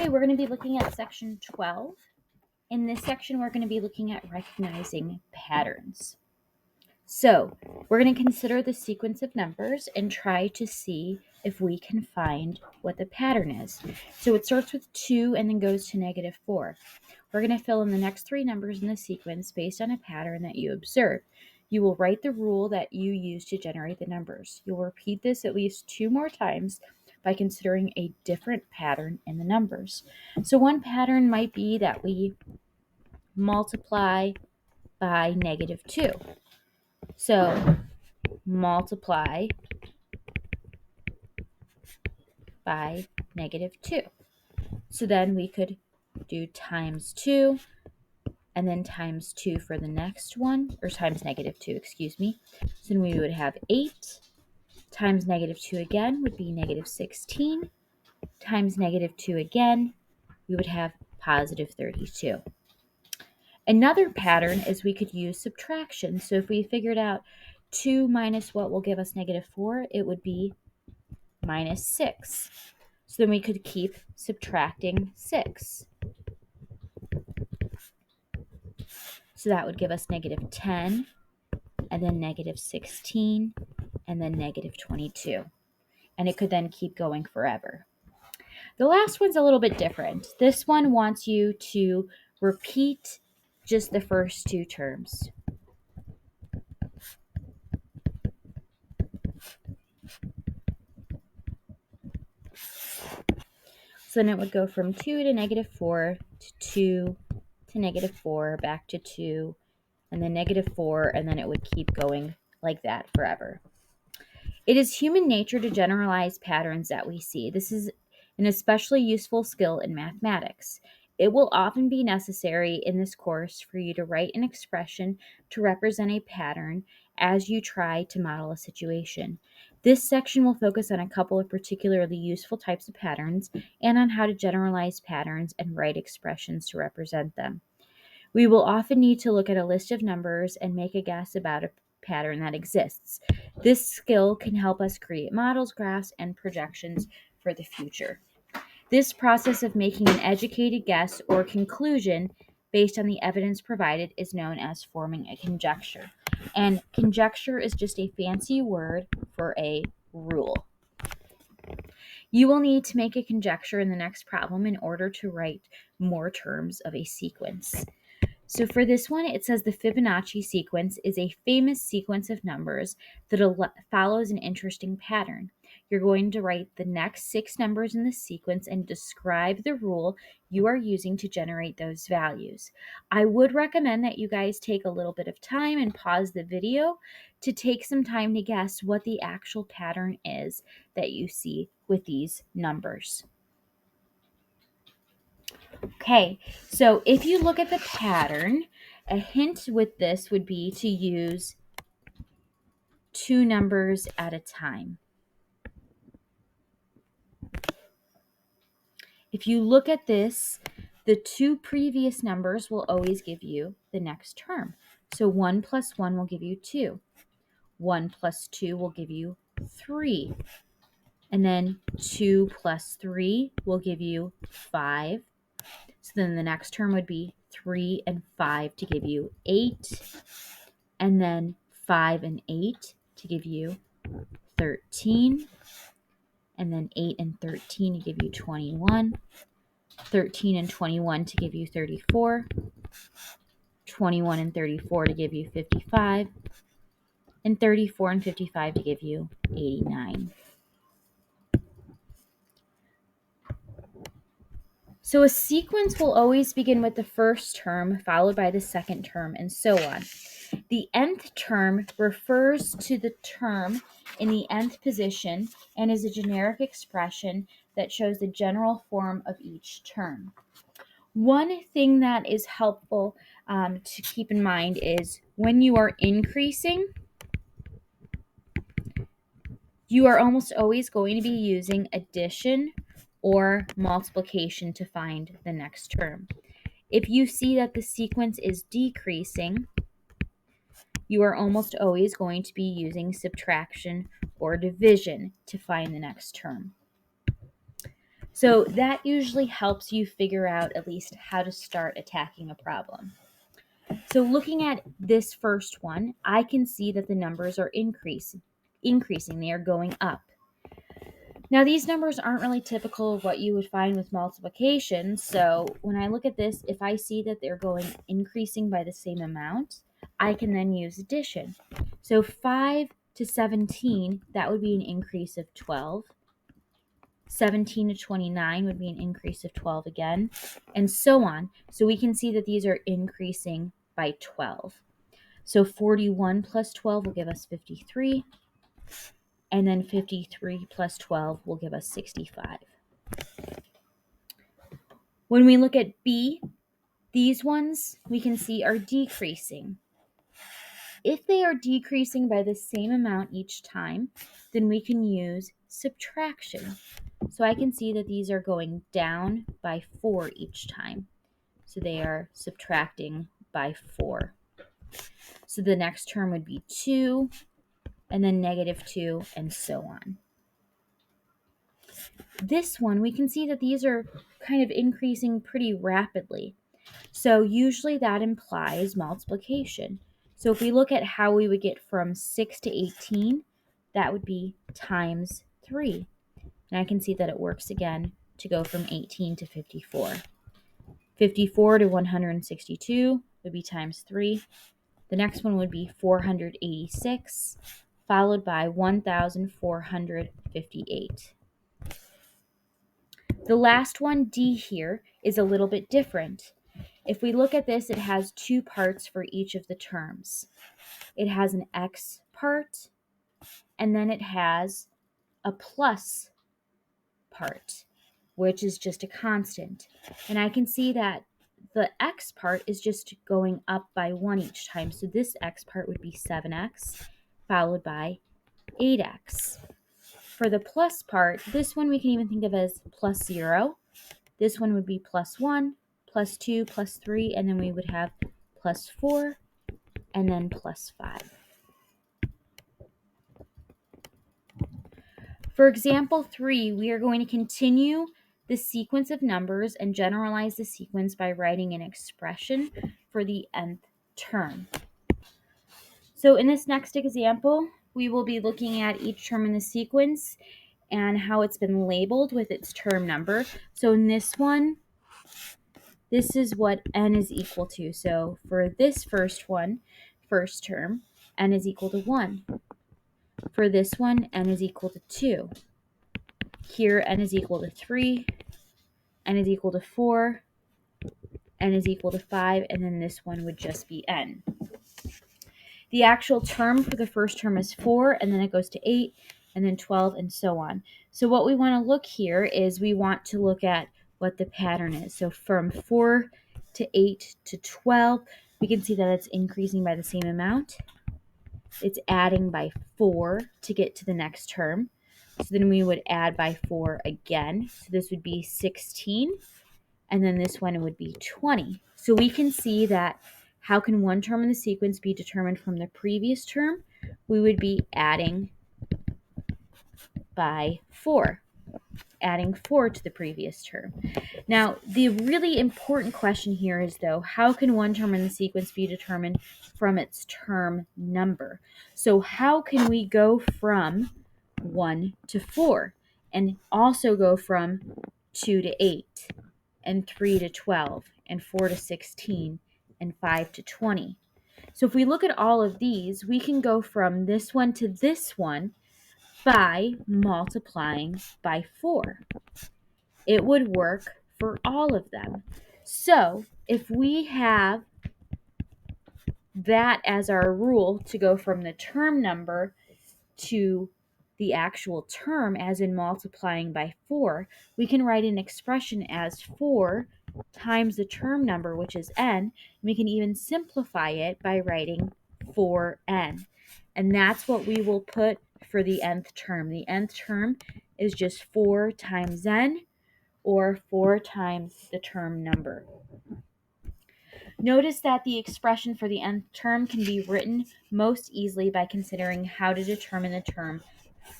Okay, we're going to be looking at section 12. In this section, we're going to be looking at recognizing patterns. So we're going to consider the sequence of numbers and try to see if we can find what the pattern is. So it starts with 2 and then goes to -4. We're going to fill in the next 3 numbers in the sequence based on a pattern that you observe. You will write the rule that you use to generate the numbers. You'll repeat this at least 2 more times by considering a different pattern in the numbers. So one pattern might be that we multiply by -2. So multiply by -2. So then we could do times 2 and then times 2 for the next one, or times -2, excuse me. So then we would have 8 times -2 again would be -16 times -2 again, we would have +32. Another pattern is we could use subtraction. So if we figured out 2 minus what will give us -4, it would be -6. So then we could keep subtracting 6. So that would give us -10, and then -16, and then -22. And it could then keep going forever. The last one's a little bit different. This one wants you to repeat just the first 2 terms. So then it would go from 2 to -4 to 2 to -4, back to 2, and then -4, and then it would keep going like that forever. It is human nature to generalize patterns that we see. This is an especially useful skill in mathematics. It will often be necessary in this course for you to write an expression to represent a pattern as you try to model a situation. This section will focus on a couple of particularly useful types of patterns and on how to generalize patterns and write expressions to represent them. We will often need to look at a list of numbers and make a guess about a pattern that exists. This skill can help us create models, graphs, and projections for the future. This process of making an educated guess or conclusion based on the evidence provided is known as forming a conjecture. And conjecture is just a fancy word for a rule. You will need to make a conjecture in the next problem in order to write more terms of a sequence. So for this one, it says the Fibonacci sequence is a famous sequence of numbers that follows an interesting pattern. You're going to write the next 6 numbers in the sequence and describe the rule you are using to generate those values. I would recommend that you guys take a little bit of time and pause the video to take some time to guess what the actual pattern is that you see with these numbers. Okay, so if you look at the pattern, a hint with this would be to use 2 numbers at a time. If you look at this, the 2 previous numbers will always give you the next term. So 1 plus 1 will give you 2. 1 plus 2 will give you 3. And then 2 plus 3 will give you 5. So then the next term would be 3 and 5 to give you 8. And then 5 and 8 to give you 13. And then 8 and 13 to give you 21. 13 and 21 to give you 34. 21 and 34 to give you 55. And 34 and 55 to give you 89. So a sequence will always begin with the first term, followed by the second term, and so on. The nth term refers to the term in the nth position and is a generic expression that shows the general form of each term. One thing that is helpful to keep in mind is when you are increasing, you are almost always going to be using addition or multiplication to find the next term. If you see that the sequence is decreasing, you are almost always going to be using subtraction or division to find the next term. So that usually helps you figure out at least how to start attacking a problem. So looking at this first one, I can see that the numbers are increasing. They are going up. Now, these numbers aren't really typical of what you would find with multiplication. So when I look at this, if I see that they're increasing by the same amount, I can then use addition. So 5 to 17, that would be an increase of 12. 17 to 29 would be an increase of 12 again, and so on. So we can see that these are increasing by 12. So 41 plus 12 will give us 53. And then 53 plus 12 will give us 65. When we look at B, these ones we can see are decreasing. If they are decreasing by the same amount each time, then we can use subtraction. So I can see that these are going down by 4 each time. So they are subtracting by 4. So the next term would be 2, and then -2, and so on. This one, we can see that these are kind of increasing pretty rapidly. So usually that implies multiplication. So if we look at how we would get from 6 to 18, that would be times 3. And I can see that it works again to go from 18 to 54. 54 to 162 would be times 3. The next one would be 486, followed by 1,458. The last one, D here, is a little bit different. If we look at this, it has 2 parts for each of the terms. It has an x part, and then it has a plus part, which is just a constant. And I can see that the x part is just going up by 1 each time. So this x part would be 7x, followed by 8x. For the plus part, this one we can even think of as plus 0. This one would be plus 1, plus 2, plus 3, and then we would have plus 4, and then plus 5. For example 3, we are going to continue the sequence of numbers and generalize the sequence by writing an expression for the nth term. So in this next example, we will be looking at each term in the sequence and how it's been labeled with its term number. So in this one, this is what n is equal to. So for this first term, n is equal to 1. For this one, n is equal to 2. Here, n is equal to 3, n is equal to 4, n is equal to 5, and then this one would just be n. The actual term for the first term is 4, and then it goes to 8, and then 12, and so on. So what we want to look here is we want to look at what the pattern is. So from 4 to 8 to 12, we can see that it's increasing by the same amount. It's adding by 4 to get to the next term. So then we would add by 4 again. So this would be 16, and then this one would be 20. So we can see that how can one term in the sequence be determined from the previous term? We would be adding by 4, adding 4 to the previous term. Now, the really important question here is, though, how can one term in the sequence be determined from its term number? So how can we go from 1 to 4 and also go from 2 to 8 and 3 to 12 and 4 to 16 and 5 to 20? So if we look at all of these, we can go from this one to this one by multiplying by 4. It would work for all of them. So if we have that as our rule to go from the term number to the actual term, as in multiplying by 4, we can write an expression as 4 times the term number, which is n. We can even simplify it by writing 4n. And that's what we will put for the nth term. The nth term is just 4 times n, or 4 times the term number. Notice that the expression for the nth term can be written most easily by considering how to determine the term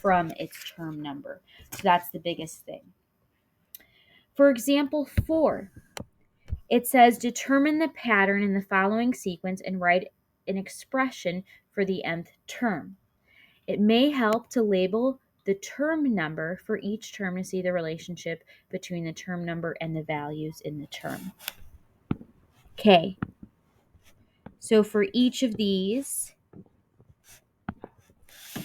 from its term number. So that's the biggest thing. For example 4, it says determine the pattern in the following sequence and write an expression for the nth term. It may help to label the term number for each term to see the relationship between the term number and the values in the term. Okay, so for each of these,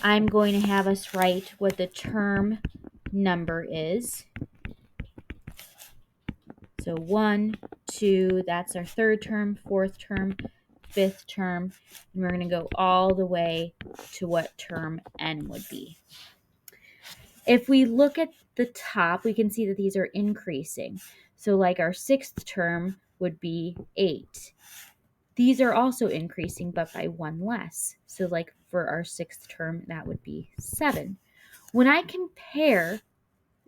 I'm going to have us write what the term number is. So 1, 2, that's our third term, fourth term, fifth term, and we're going to go all the way to what term n would be. If we look at the top, we can see that these are increasing. So like our sixth term would be 8. These are also increasing, but by 1 less. So like for our sixth term, that would be 7. When I compare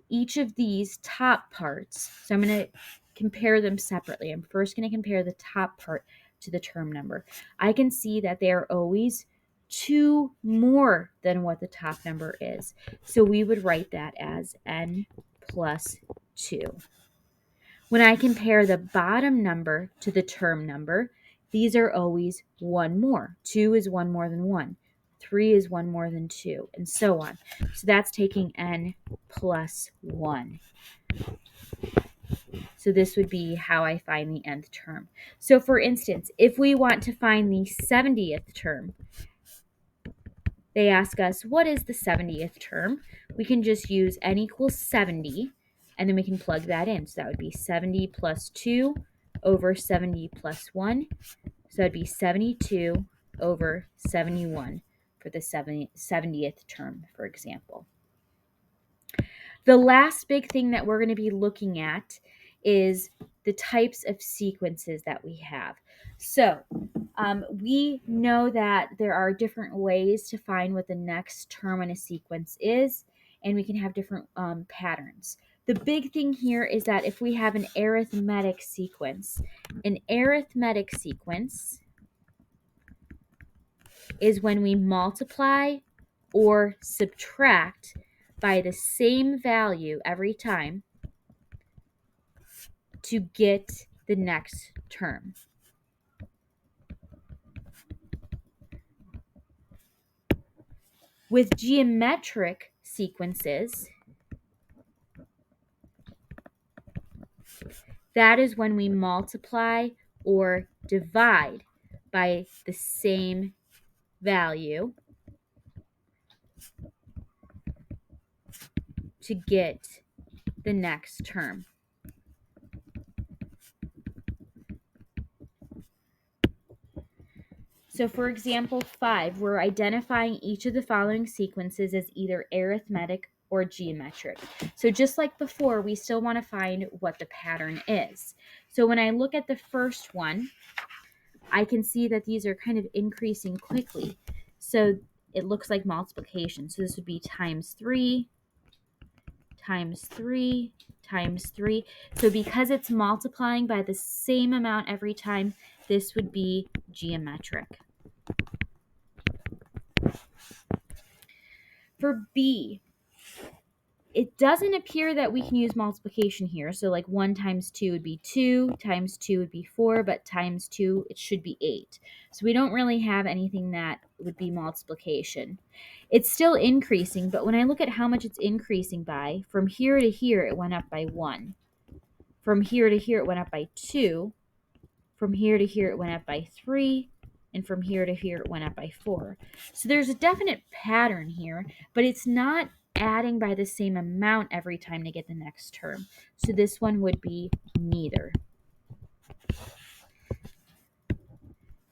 each of these top parts, so I'm going to compare them separately. I'm first going to compare the top part to the term number. I can see that they are always 2 more than what the top number is. So we would write that as n plus 2. When I compare the bottom number to the term number, these are always 1 more. 2 is 1 more than 1. 3 is 1 more than 2, and so on. So that's taking n plus 1. So this would be how I find the nth term. So for instance, if we want to find the 70th term, they ask us, what is the 70th term? We can just use n equals 70, and then we can plug that in. So that would be 70 plus 2 over 70 plus 1. So that would be 72 over 71 for the 70th term, for example. The last big thing that we're going to be looking at is the types of sequences that we have. So we know that there are different ways to find what the next term in a sequence is, and we can have different patterns. The big thing here is that if we have an arithmetic sequence is when we multiply or subtract by the same value every time to get the next term. With geometric sequences, that is when we multiply or divide by the same value to get the next term. So for example 5, we're identifying each of the following sequences as either arithmetic or geometric. So just like before, we still want to find what the pattern is. So when I look at the first one, I can see that these are kind of increasing quickly. So it looks like multiplication. So this would be times 3, times 3, times 3. So because it's multiplying by the same amount every time, this would be geometric. For B, it doesn't appear that we can use multiplication here. So like 1 times 2 would be 2, times 2 would be 4, but times 2, it should be 8. So we don't really have anything that would be multiplication. It's still increasing, but when I look at how much it's increasing by, from here to here, it went up by 1. From here to here, it went up by 2. From here to here, it went up by 3. And from here to here, it went up by 4. So there's a definite pattern here, but it's not adding by the same amount every time to get the next term. So this one would be neither.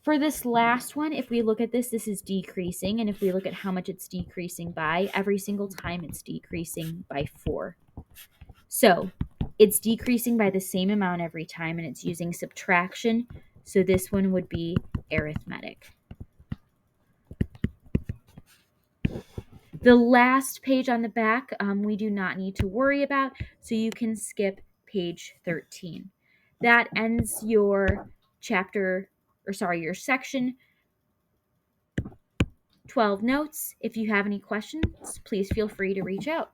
For this last one, if we look at this, this is decreasing. And if we look at how much it's decreasing by, every single time it's decreasing by 4. So it's decreasing by the same amount every time, and it's using subtraction. So this one would be arithmetic. The last page on the back, we do not need to worry about, so you can skip page 13. That ends your your section 12 notes. If you have any questions, please feel free to reach out.